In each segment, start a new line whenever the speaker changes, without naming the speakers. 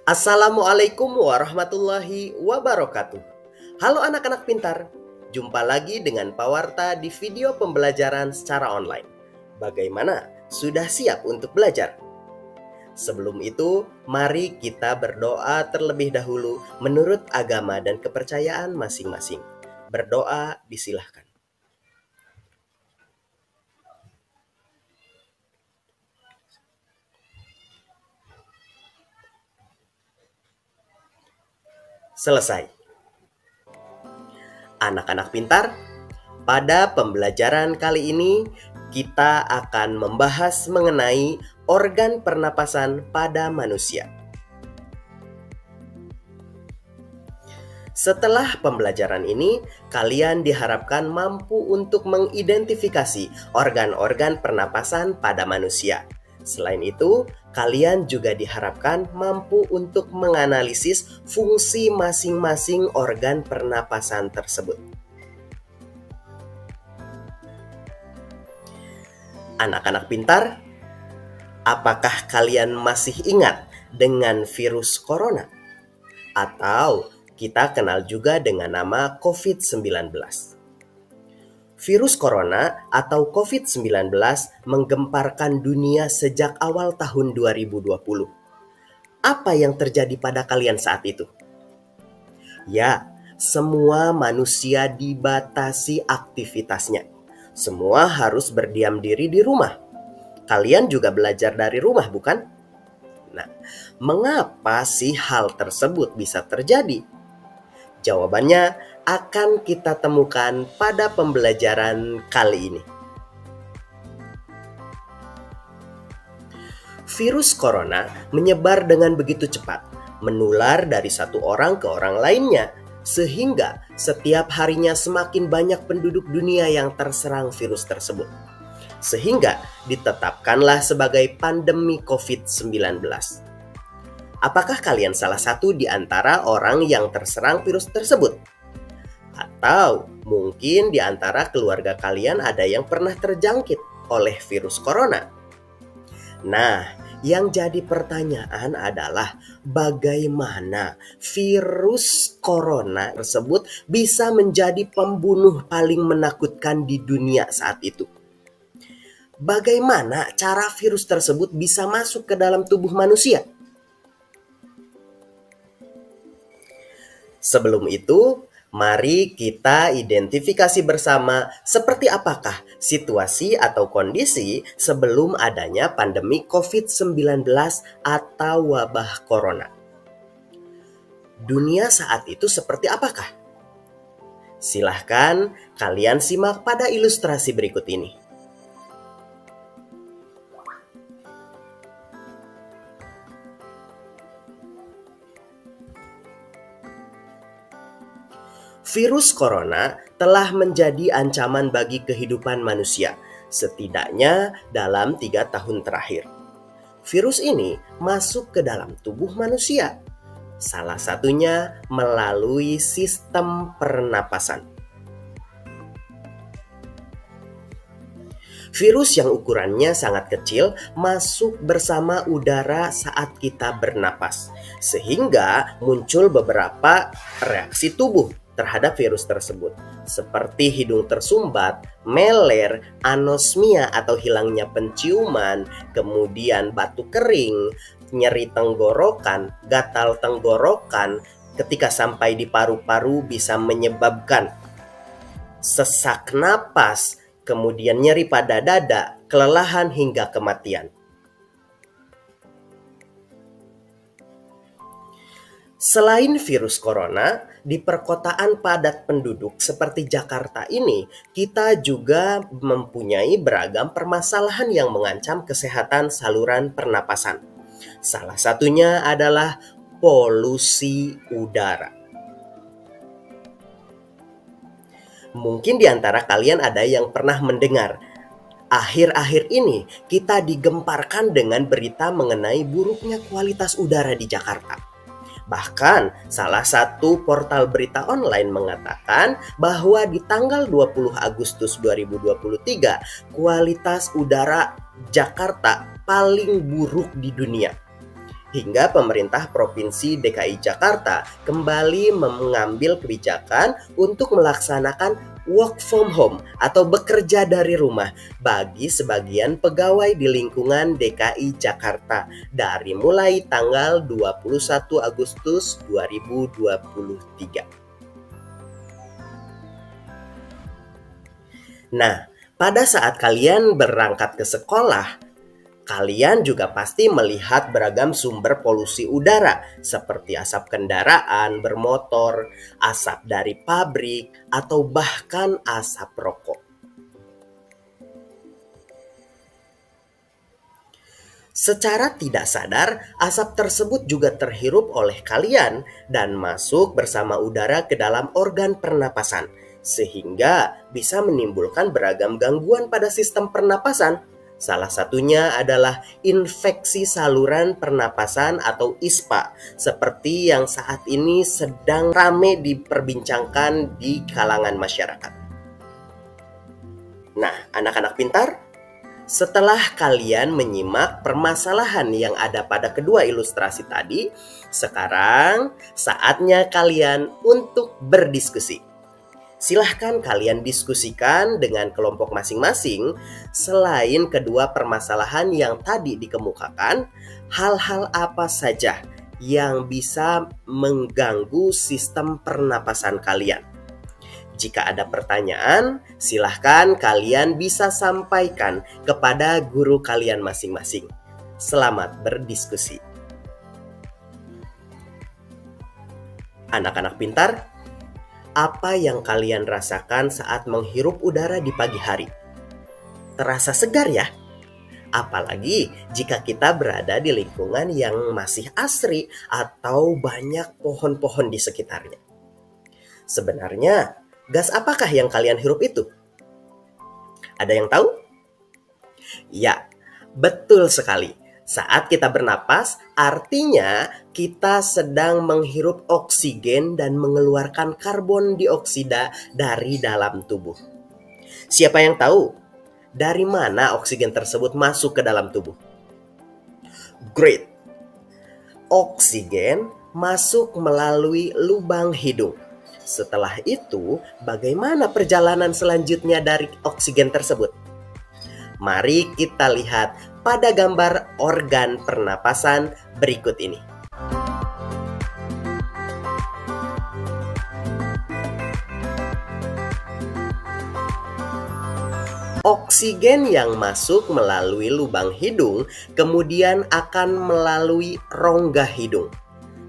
Assalamualaikum warahmatullahi wabarakatuh. Halo anak-anak pintar, jumpa lagi dengan Pak Warta di video pembelajaran secara online. Bagaimana? Sudah siap untuk belajar? Sebelum itu, mari kita berdoa terlebih dahulu menurut agama dan kepercayaan masing-masing. Berdoa disilahkan. Selesai. Anak-anak pintar, pada pembelajaran kali ini kita akan membahas mengenai organ pernapasan pada manusia. Setelah pembelajaran ini, kalian diharapkan mampu untuk mengidentifikasi organ-organ pernapasan pada manusia. Selain itu, kalian juga diharapkan mampu untuk menganalisis fungsi masing-masing organ pernapasan tersebut. Anak-anak pintar, apakah kalian masih ingat dengan virus corona? Atau kita kenal juga dengan nama COVID-19. Virus corona atau COVID-19 menggemparkan dunia sejak awal tahun 2020. Apa yang terjadi pada kalian saat itu? Ya, semua manusia dibatasi aktivitasnya. Semua harus berdiam diri di rumah. Kalian juga belajar dari rumah, bukan? Nah, mengapa sih hal tersebut bisa terjadi? Jawabannya akan kita temukan pada pembelajaran kali ini. Virus corona menyebar dengan begitu cepat, menular dari satu orang ke orang lainnya, sehingga setiap harinya semakin banyak penduduk dunia yang terserang virus tersebut. Sehingga ditetapkanlah sebagai pandemi COVID-19. Apakah kalian salah satu di antara orang yang terserang virus tersebut? Atau mungkin di antara keluarga kalian ada yang pernah terjangkit oleh virus corona? Nah, yang jadi pertanyaan adalah bagaimana virus corona tersebut bisa menjadi pembunuh paling menakutkan di dunia saat itu? Bagaimana cara virus tersebut bisa masuk ke dalam tubuh manusia? Sebelum itu, mari kita identifikasi bersama seperti apakah situasi atau kondisi sebelum adanya pandemi COVID-19 atau wabah corona. Dunia saat itu seperti apakah? Silahkan kalian simak pada ilustrasi berikut ini. Virus corona telah menjadi ancaman bagi kehidupan manusia, setidaknya dalam 3 tahun terakhir. Virus ini masuk ke dalam tubuh manusia, salah satunya melalui sistem pernapasan. Virus yang ukurannya sangat kecil masuk bersama udara saat kita bernapas, sehingga muncul beberapa reaksi tubuh terhadap virus tersebut, seperti hidung tersumbat, meler, anosmia atau hilangnya penciuman, kemudian batuk kering, nyeri tenggorokan, gatal tenggorokan, ketika sampai di paru-paru bisa menyebabkan sesak napas, kemudian nyeri pada dada, kelelahan hingga kematian. Selain virus corona, di perkotaan padat penduduk seperti Jakarta ini, kita juga mempunyai beragam permasalahan yang mengancam kesehatan saluran pernapasan. Salah satunya adalah polusi udara. Mungkin di antara kalian ada yang pernah mendengar, akhir-akhir ini kita digemparkan dengan berita mengenai buruknya kualitas udara di Jakarta. Bahkan salah satu portal berita online mengatakan bahwa di tanggal 20 Agustus 2023 kualitas udara Jakarta paling buruk di dunia. hingga pemerintah Provinsi DKI Jakarta kembali mengambil kebijakan untuk melaksanakan work from home atau bekerja dari rumah bagi sebagian pegawai di lingkungan DKI Jakarta dari mulai tanggal 21 Agustus 2023. Nah, pada saat kalian berangkat ke sekolah, kalian juga pasti melihat beragam sumber polusi udara seperti asap kendaraan bermotor, asap dari pabrik, atau bahkan asap rokok. Secara tidak sadar, asap tersebut juga terhirup oleh kalian dan masuk bersama udara ke dalam organ pernapasan, sehingga bisa menimbulkan beragam gangguan pada sistem pernapasan. Salah satunya adalah infeksi saluran pernapasan atau ISPA, seperti yang saat ini sedang ramai diperbincangkan di kalangan masyarakat. Nah, anak-anak pintar, setelah kalian menyimak permasalahan yang ada pada kedua ilustrasi tadi, sekarang saatnya kalian untuk berdiskusi. Silahkan kalian diskusikan dengan kelompok masing-masing. Selain kedua permasalahan yang tadi dikemukakan, hal-hal apa saja yang bisa mengganggu sistem pernapasan kalian? Jika ada pertanyaan, silahkan kalian bisa sampaikan kepada guru kalian masing-masing. Selamat berdiskusi. Anak-anak pintar, apa yang kalian rasakan saat menghirup udara di pagi hari? Terasa segar ya? Apalagi jika kita berada di lingkungan yang masih asri atau banyak pohon-pohon di sekitarnya. Sebenarnya, gas apakah yang kalian hirup itu? Ada yang tahu? Ya, betul sekali. Saat kita bernapas, artinya kita sedang menghirup oksigen dan mengeluarkan karbon dioksida dari dalam tubuh. Siapa yang tahu dari mana oksigen tersebut masuk ke dalam tubuh? Great. Oksigen masuk melalui lubang hidung. Setelah itu, bagaimana perjalanan selanjutnya dari oksigen tersebut? Mari kita lihat pada gambar organ pernapasan berikut ini. Oksigen yang masuk melalui lubang hidung kemudian akan melalui rongga hidung.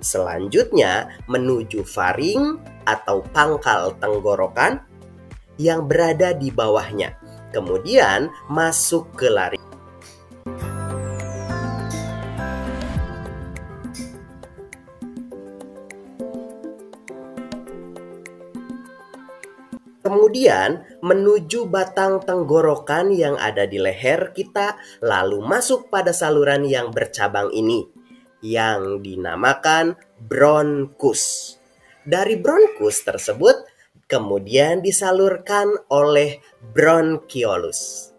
Selanjutnya menuju faring atau pangkal tenggorokan yang berada di bawahnya. Kemudian masuk ke laring. Kemudian menuju batang tenggorokan yang ada di leher kita, lalu masuk pada saluran yang bercabang ini, yang dinamakan bronkus. Dari bronkus tersebut, kemudian disalurkan oleh bronkiolus.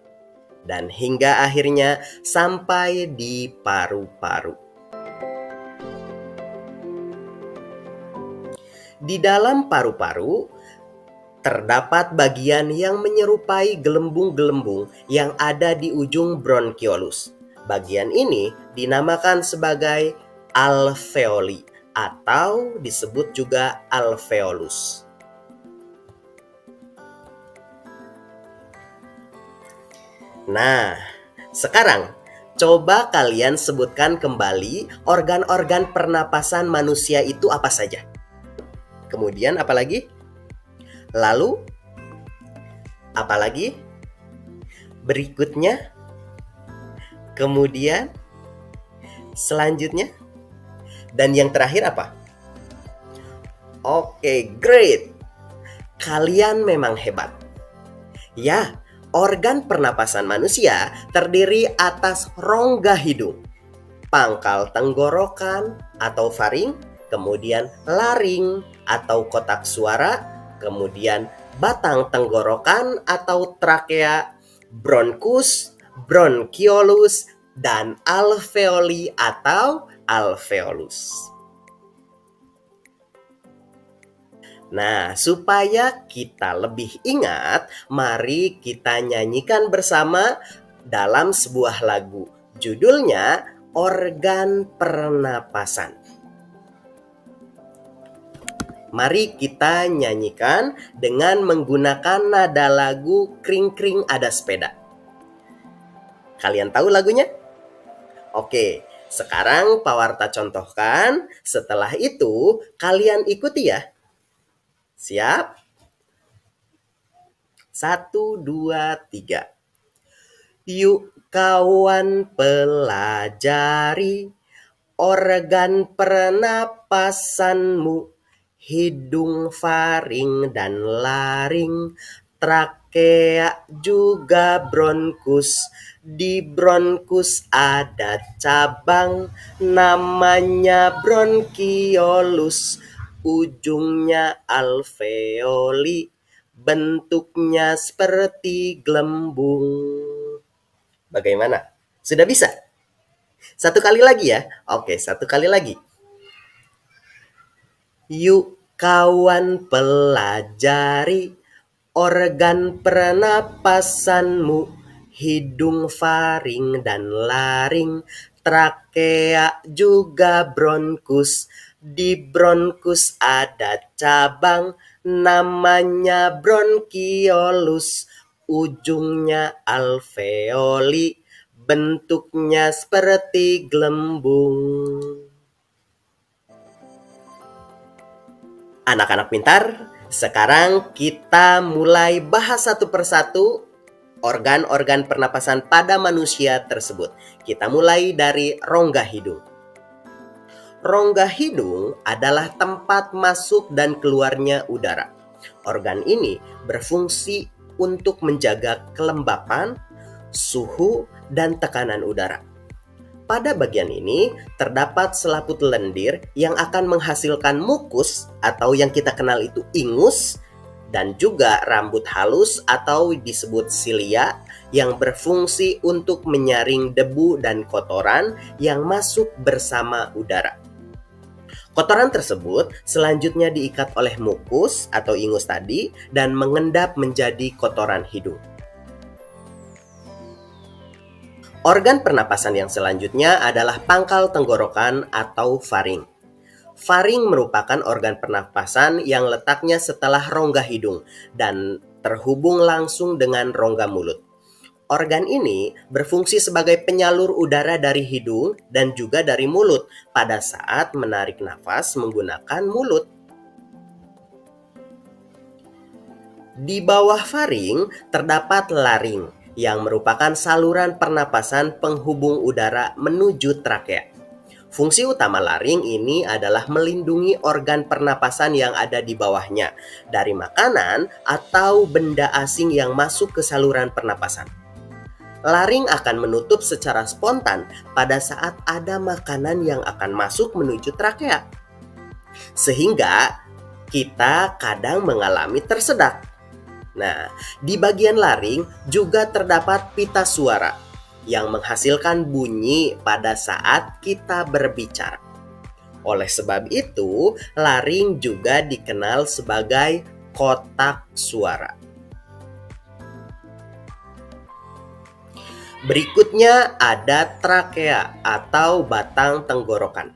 Dan hingga akhirnya sampai di paru-paru. Di dalam paru-paru, terdapat bagian yang menyerupai gelembung-gelembung yang ada di ujung bronkiolus. Bagian ini dinamakan sebagai alveoli atau disebut juga alveolus. Nah, sekarang coba kalian sebutkan kembali organ-organ pernapasan manusia itu apa saja. Kemudian apa lagi? Lalu, apalagi? Berikutnya, kemudian, selanjutnya, dan yang terakhir apa? Oke, great. Kalian memang hebat. Ya, organ pernapasan manusia terdiri atas rongga hidung, pangkal tenggorokan atau faring, kemudian laring atau kotak suara, kemudian batang tenggorokan atau trakea, bronkus, bronkiolus, dan alveoli atau alveolus. Nah, supaya kita lebih ingat, mari kita nyanyikan bersama dalam sebuah lagu. Judulnya Organ Pernapasan. Mari kita nyanyikan dengan menggunakan nada lagu Kring Kring Ada Sepeda. Kalian tahu lagunya? Oke, sekarang Pak Warta contohkan. Setelah itu, kalian ikuti ya. Siap? 1, 2, 3. Yuk kawan pelajari organ pernapasanmu. Hidung, faring, dan laring, trakea juga bronkus. Di bronkus ada cabang, namanya bronkiolus. Ujungnya alveoli, bentuknya seperti gelembung. Bagaimana? Sudah bisa? Satu kali lagi ya. Oke, satu kali lagi. Yuk kawan pelajari organ pernapasanmu. Hidung, faring, dan laring, trakea juga bronkus. Di bronkus ada cabang, namanya bronkiolus. Ujungnya alveoli, bentuknya seperti gelembung. Anak-anak pintar, sekarang kita mulai bahas satu persatu organ-organ pernapasan pada manusia tersebut. Kita mulai dari rongga hidung. Rongga hidung adalah tempat masuk dan keluarnya udara. Organ ini berfungsi untuk menjaga kelembapan, suhu, dan tekanan udara. Pada bagian ini terdapat selaput lendir yang akan menghasilkan mukus atau yang kita kenal itu ingus, dan juga rambut halus atau disebut silia yang berfungsi untuk menyaring debu dan kotoran yang masuk bersama udara. Kotoran tersebut selanjutnya diikat oleh mukus atau ingus tadi dan mengendap menjadi kotoran hidung. Organ pernapasan yang selanjutnya adalah pangkal tenggorokan atau faring. Faring merupakan organ pernapasan yang letaknya setelah rongga hidung dan terhubung langsung dengan rongga mulut. Organ ini berfungsi sebagai penyalur udara dari hidung dan juga dari mulut pada saat menarik nafas menggunakan mulut. Di bawah faring terdapat laring yang merupakan saluran pernapasan penghubung udara menuju trakea. Fungsi utama laring ini adalah melindungi organ pernapasan yang ada di bawahnya dari makanan atau benda asing yang masuk ke saluran pernapasan. Laring akan menutup secara spontan pada saat ada makanan yang akan masuk menuju trakea. Sehingga kita kadang mengalami tersedak. Nah, di bagian laring juga terdapat pita suara yang menghasilkan bunyi pada saat kita berbicara. Oleh sebab itu, laring juga dikenal sebagai kotak suara. Berikutnya ada trakea atau batang tenggorokan.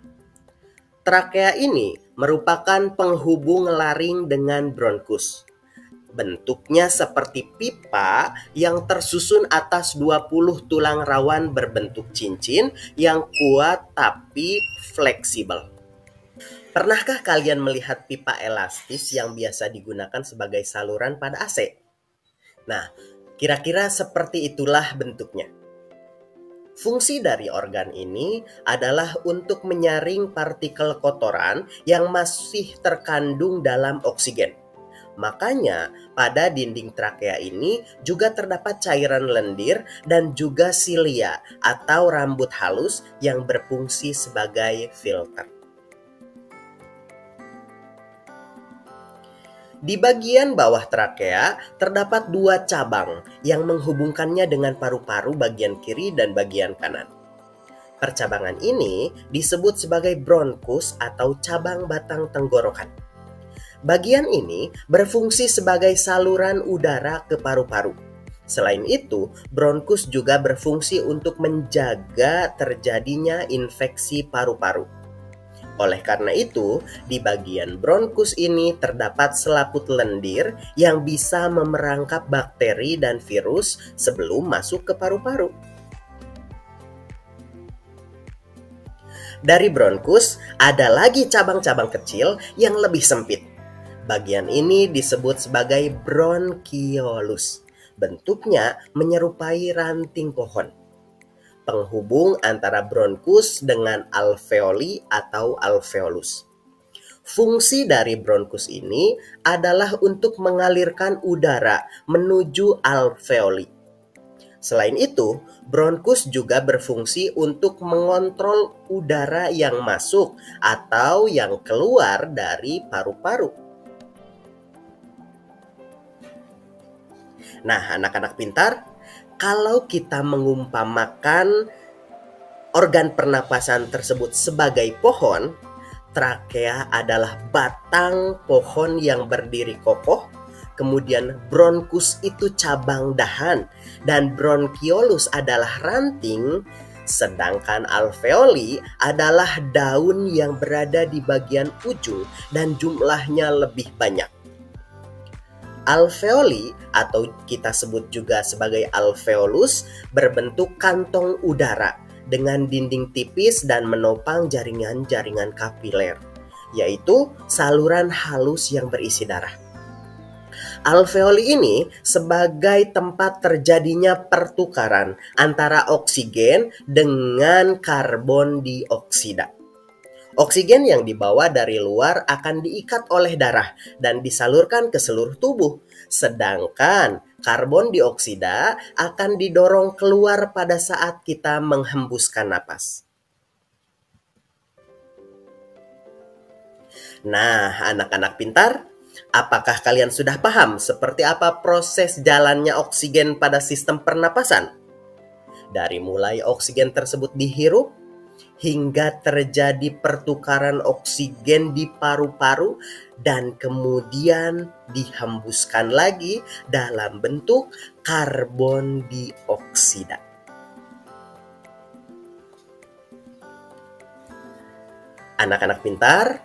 Trakea ini merupakan penghubung laring dengan bronkus. Bentuknya seperti pipa yang tersusun atas 20 tulang rawan berbentuk cincin yang kuat tapi fleksibel. Pernahkah kalian melihat pipa elastis yang biasa digunakan sebagai saluran pada AC? Nah, kira-kira seperti itulah bentuknya. Fungsi dari organ ini adalah untuk menyaring partikel kotoran yang masih terkandung dalam oksigen. Makanya pada dinding trakea ini juga terdapat cairan lendir dan juga silia atau rambut halus yang berfungsi sebagai filter. Di bagian bawah trakea terdapat 2 cabang yang menghubungkannya dengan paru-paru bagian kiri dan bagian kanan. Percabangan ini disebut sebagai bronkus atau cabang batang tenggorokan. Bagian ini berfungsi sebagai saluran udara ke paru-paru. Selain itu, bronkus juga berfungsi untuk menjaga terjadinya infeksi paru-paru. Oleh karena itu, di bagian bronkus ini terdapat selaput lendir yang bisa memerangkap bakteri dan virus sebelum masuk ke paru-paru. Dari bronkus, ada lagi cabang-cabang kecil yang lebih sempit. Bagian ini disebut sebagai bronkiolus. Bentuknya menyerupai ranting pohon. Penghubung antara bronkus dengan alveoli atau alveolus. Fungsi dari bronkus ini adalah untuk mengalirkan udara menuju alveoli. Selain itu, bronkus juga berfungsi untuk mengontrol udara yang masuk atau yang keluar dari paru-paru. Nah, anak-anak pintar, kalau kita mengumpamakan organ pernapasan tersebut sebagai pohon, trakea adalah batang pohon yang berdiri kokoh, kemudian bronkus itu cabang dahan, dan bronkiolus adalah ranting, sedangkan alveoli adalah daun yang berada di bagian ujung dan jumlahnya lebih banyak. Alveoli atau kita sebut juga sebagai alveolus berbentuk kantong udara dengan dinding tipis dan menopang jaringan-jaringan kapiler, yaitu saluran halus yang berisi darah. Alveoli ini sebagai tempat terjadinya pertukaran antara oksigen dengan karbon dioksida. Oksigen yang dibawa dari luar akan diikat oleh darah dan disalurkan ke seluruh tubuh, sedangkan karbon dioksida akan didorong keluar pada saat kita menghembuskan napas. Nah, anak-anak pintar, apakah kalian sudah paham seperti apa proses jalannya oksigen pada sistem pernapasan? Dari mulai oksigen tersebut dihirup, hingga terjadi pertukaran oksigen di paru-paru dan kemudian dihembuskan lagi dalam bentuk karbon dioksida. Anak-anak pintar,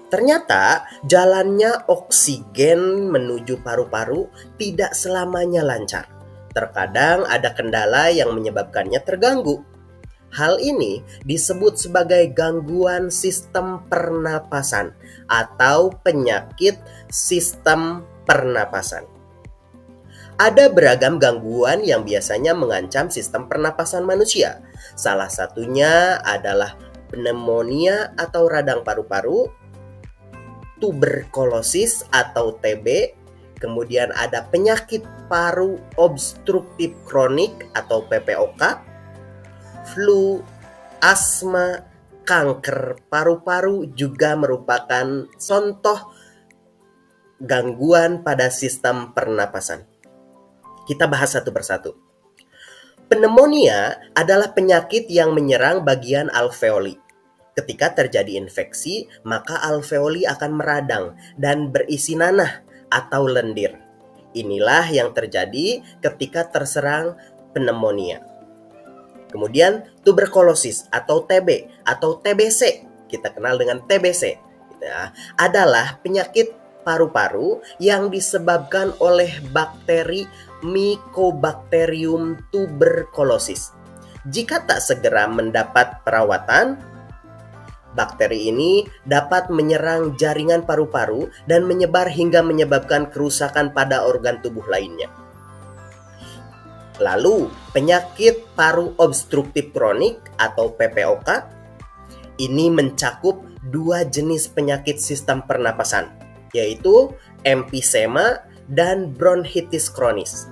ternyata jalannya oksigen menuju paru-paru tidak selamanya lancar. Terkadang ada kendala yang menyebabkannya terganggu. Hal ini disebut sebagai gangguan sistem pernapasan atau penyakit sistem pernapasan. Ada beragam gangguan yang biasanya mengancam sistem pernapasan manusia. Salah satunya adalah pneumonia atau radang paru-paru, tuberkulosis atau TB, kemudian ada penyakit paru obstruktif kronik atau PPOK, flu, asma, kanker paru-paru juga merupakan contoh gangguan pada sistem pernapasan. Kita bahas satu persatu. Pneumonia adalah penyakit yang menyerang bagian alveoli. Ketika terjadi infeksi, maka alveoli akan meradang dan berisi nanah atau lendir. Inilah yang terjadi ketika terserang pneumonia. Kemudian tuberkulosis atau TB atau TBC, kita kenal dengan TBC, adalah penyakit paru-paru yang disebabkan oleh bakteri Mycobacterium tuberculosis. Jika tak segera mendapat perawatan, bakteri ini dapat menyerang jaringan paru-paru dan menyebar hingga menyebabkan kerusakan pada organ tubuh lainnya. Lalu, penyakit paru obstruktif kronik atau PPOK ini mencakup dua jenis penyakit sistem pernapasan, yaitu emfisema dan bronkitis kronis.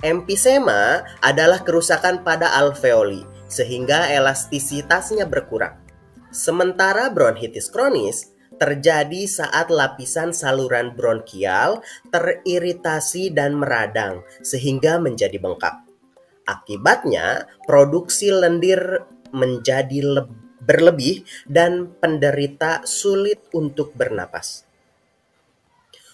Emfisema adalah kerusakan pada alveoli sehingga elastisitasnya berkurang. Sementara bronkitis kronis terjadi saat lapisan saluran bronkial teriritasi dan meradang sehingga menjadi bengkak. Akibatnya, produksi lendir menjadi berlebih dan penderita sulit untuk bernapas.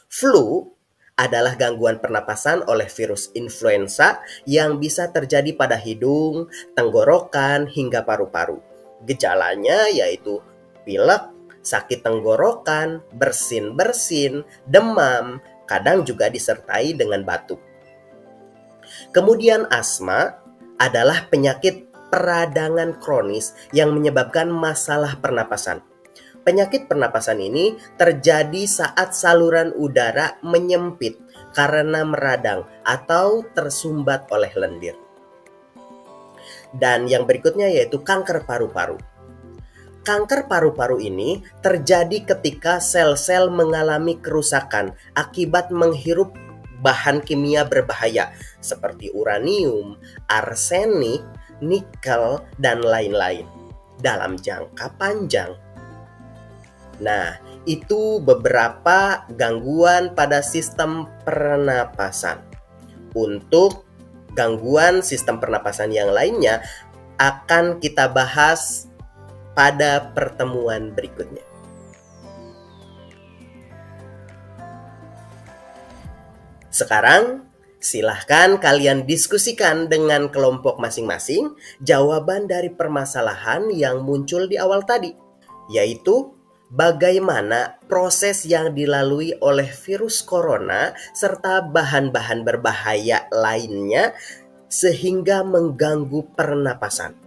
Flu adalah gangguan pernapasan oleh virus influenza yang bisa terjadi pada hidung, tenggorokan, hingga paru-paru. Gejalanya yaitu pilek, sakit tenggorokan, bersin-bersin, demam, kadang juga disertai dengan batuk. Kemudian asma adalah penyakit peradangan kronis yang menyebabkan masalah pernapasan. Penyakit pernapasan ini terjadi saat saluran udara menyempit karena meradang atau tersumbat oleh lendir. Dan yang berikutnya yaitu kanker paru-paru. Kanker paru-paru ini terjadi ketika sel-sel mengalami kerusakan akibat menghirup bahan kimia berbahaya seperti uranium, arsenik, nikel, dan lain-lain dalam jangka panjang. Nah, itu beberapa gangguan pada sistem pernapasan. Untuk gangguan sistem pernapasan yang lainnya akan kita bahas pada pertemuan berikutnya. Sekarang, silahkan kalian diskusikan dengan kelompok masing-masing jawaban dari permasalahan yang muncul di awal tadi, yaitu bagaimana proses yang dilalui oleh virus corona serta bahan-bahan berbahaya lainnya sehingga mengganggu pernapasan.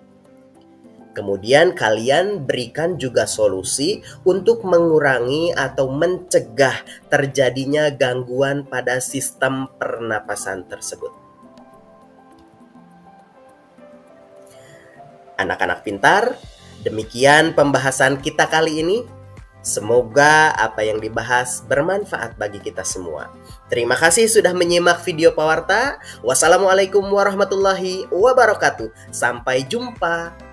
Kemudian kalian berikan juga solusi untuk mengurangi atau mencegah terjadinya gangguan pada sistem pernapasan tersebut. Anak-anak pintar, demikian pembahasan kita kali ini. Semoga apa yang dibahas bermanfaat bagi kita semua. Terima kasih sudah menyimak video Pawarta. Wassalamualaikum warahmatullahi wabarakatuh. Sampai jumpa.